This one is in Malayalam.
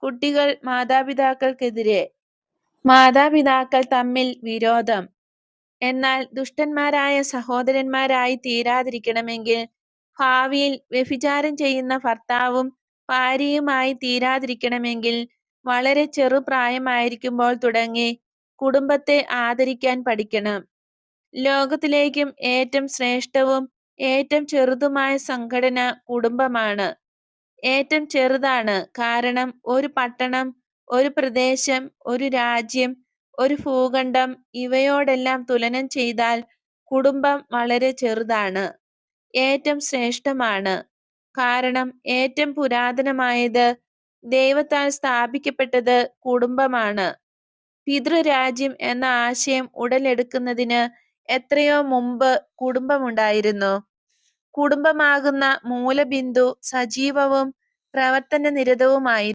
കുട്ടികൾ മാതാപിതാക്കൾക്കെതിരെ. മാതാപിതാക്കൾ തമ്മിൽ വിരോധം. എന്നാൽ ദുഷ്ടന്മാരായ സഹോദരന്മാരായി തീരാതിരിക്കണമെങ്കിൽ, ഭാവിയിൽ വ്യഭിചാരം ചെയ്യുന്ന ഭർത്താവും ഭാര്യയുമായി തീരാതിരിക്കണമെങ്കിൽ, വളരെ ചെറുപ്രായമായിരിക്കുമ്പോൾ തുടങ്ങി കുടുംബത്തെ ആദരിക്കാൻ പഠിക്കണം. ലോകത്തിലേക്കും ഏറ്റവും ശ്രേഷ്ഠവും ഏറ്റവും ചെറുതുമായ സംഘടന കുടുംബമാണ്. ഏറ്റവും ചെറുതാണ് കാരണം ഒരു പട്ടണം, ഒരു പ്രദേശം, ഒരു രാജ്യം, ഒരു ഭൂഖണ്ഡം ഇവയോടെല്ലാം തുലനം ചെയ്താൽ കുടുംബം വളരെ ചെറുതാണ്. ഏറ്റവും ശ്രേഷ്ഠമാണ് കാരണം ഏറ്റവും പുരാതനമായത്, ദൈവത്താൽ സ്ഥാപിക്കപ്പെട്ടത് കുടുംബമാണ്. പിതൃരാജ്യം എന്ന ആശയം ഉടലെടുക്കുന്നതിന് എത്രയോ മുമ്പ് കുടുംബമുണ്ടായിരുന്നു. കുടുംബമാകുന്ന മൂലബിന്ദു സജീവവും പ്രവർത്തനനിരതവുമായി.